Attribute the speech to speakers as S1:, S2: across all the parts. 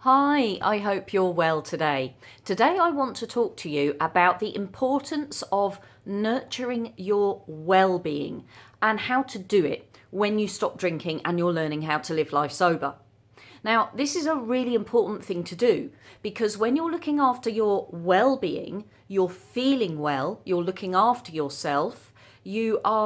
S1: Hi, I hope you're well today. Today I want to talk to you about the importance of nurturing your well-being and how to do it when you stop drinking and you're learning how to live life sober. Now, this is a really important thing to do because when you're looking after your well-being, you're feeling well, you're looking after yourself, you're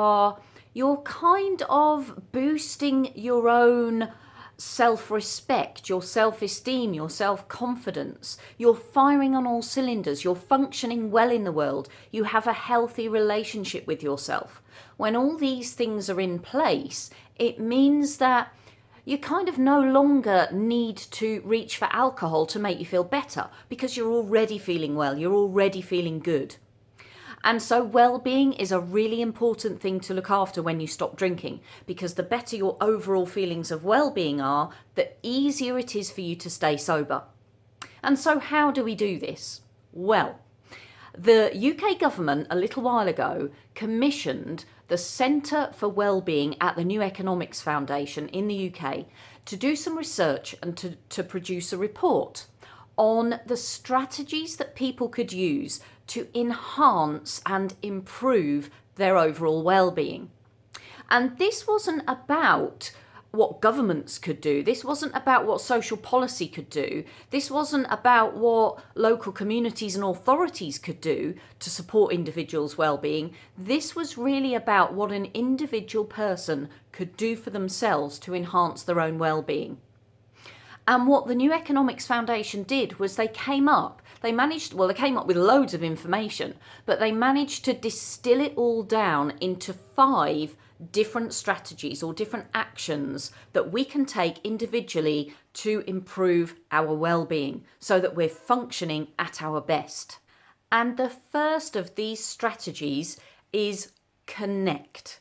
S1: kind of boosting your own self-respect, your self-esteem, your self-confidence. You're firing on all cylinders. You're functioning well in the world. You have a healthy relationship with yourself. When all these things are in place, it means that you kind of no longer need to reach for alcohol to make you feel better because you're already feeling well. You're already feeling good. And so well-being is a really important thing to look after when you stop drinking, because the better your overall feelings of well-being are, the easier it is for you to stay sober. And so how do we do this? Well, the UK government a little while ago commissioned the Centre for Wellbeing at the New Economics Foundation in the UK to do some research and to produce a report on the strategies that people could use to enhance and improve their overall well-being. And this wasn't about what governments could do. This wasn't about what social policy could do. This wasn't about what local communities and authorities could do to support individuals' well-being. This was really about what an individual person could do for themselves to enhance their own well-being. And what the New Economics Foundation did was they came up with loads of information, but they managed to distill it all down into 5 different strategies or different actions that we can take individually to improve our well-being so that we're functioning at our best. And the first of these strategies is connect.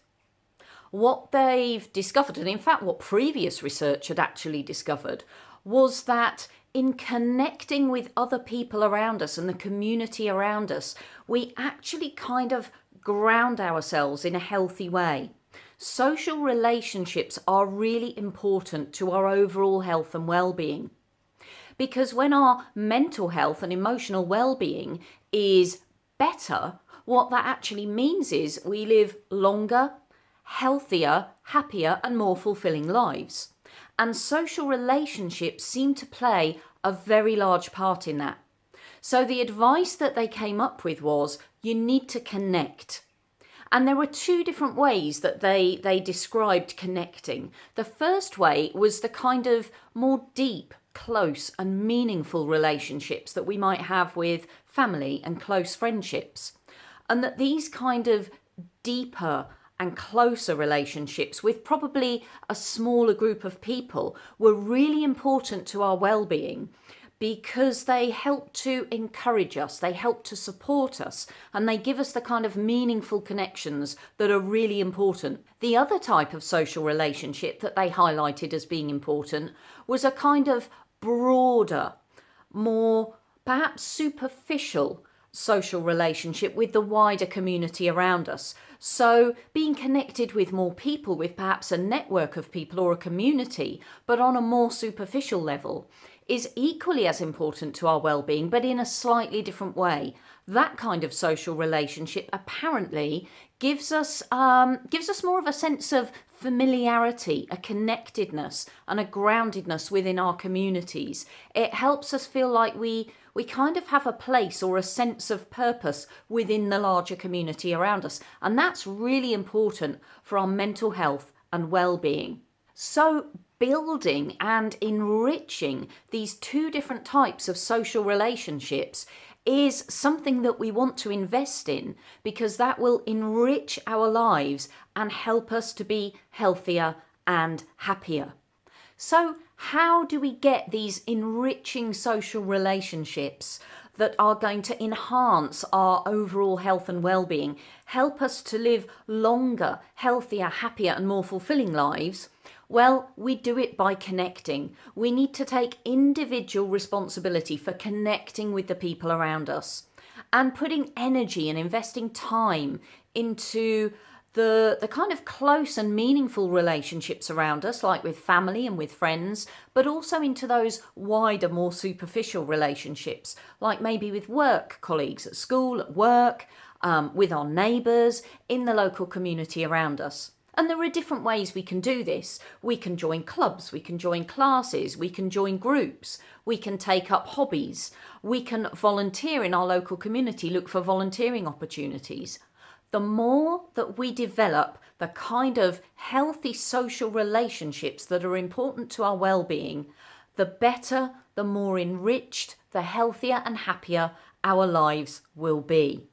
S1: What they've discovered, and in fact what previous research had actually discovered, was that in connecting with other people around us and the community around us, we actually kind of ground ourselves in a healthy way. Social relationships are really important to our overall health and well-being, because when our mental health and emotional well-being is better, what that actually means is we live longer, healthier, happier and more fulfilling lives. And social relationships seem to play a very large part in that. So the advice that they came up with was you need to connect. And there were 2 different ways that they described connecting. The first way was the kind of more deep, close and meaningful relationships that we might have with family and close friendships. And that these kind of deeper and closer relationships with probably a smaller group of people were really important to our well-being because they help to encourage us, they help to support us, and they give us the kind of meaningful connections that are really important. The other type of social relationship that they highlighted as being important was a kind of broader, more perhaps superficial social relationship with the wider community around us. So being connected with more people, with perhaps a network of people or a community, but on a more superficial level, is equally as important to our well-being, but in a slightly different way. That kind of social relationship apparently gives us more of a sense of familiarity, a connectedness and a groundedness within our communities. It helps us feel like we kind of have a place or a sense of purpose within the larger community around us. And that's really important for our mental health and well-being. So building and enriching these 2 different types of social relationships is something that we want to invest in, because that will enrich our lives and help us to be healthier and happier. So how do we get these enriching social relationships that are going to enhance our overall health and well-being, help us to live longer, healthier, happier and more fulfilling lives? Well, we do it by connecting. We need to take individual responsibility for connecting with the people around us and putting energy and investing time into the kind of close and meaningful relationships around us, like with family and with friends, but also into those wider, more superficial relationships, like maybe with work colleagues at school, at work, with our neighbours, in the local community around us. And there are different ways we can do this. We can join clubs, we can join classes, we can join groups, we can take up hobbies, we can volunteer in our local community, look for volunteering opportunities. The more that we develop the kind of healthy social relationships that are important to our well-being, the better, the more enriched, the healthier and happier our lives will be.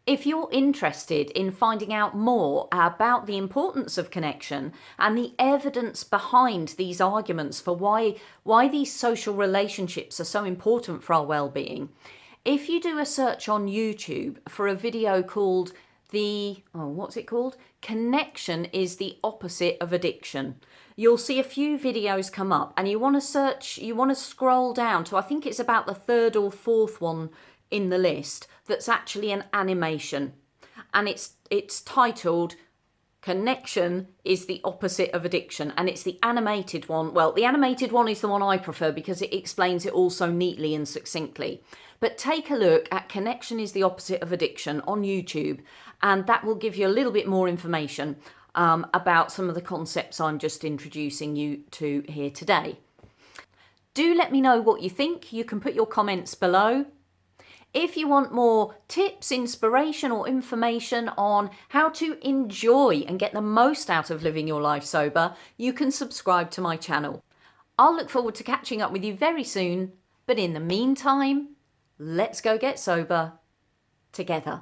S1: If you're interested in finding out more about the importance of connection and the evidence behind these arguments for why these social relationships are so important for our well-being, if you do a search on YouTube for a video called Connection is the Opposite of Addiction, you'll see a few videos come up, and you want to scroll down to, I think it's about the third or fourth one in the list, that's actually an animation, and it's titled Connection is the Opposite of Addiction, and it's the animated one. Well, the animated one is the one I prefer because it explains it all so neatly and succinctly. But take a look at Connection is the Opposite of Addiction on YouTube, and that will give you a little bit more information about some of the concepts I'm just introducing you to here today. Do let me know what you think. You can put your comments below. If you want more tips, inspiration, or information on how to enjoy and get the most out of living your life sober, you can subscribe to my channel. I'll look forward to catching up with you very soon, but in the meantime, let's go get sober together.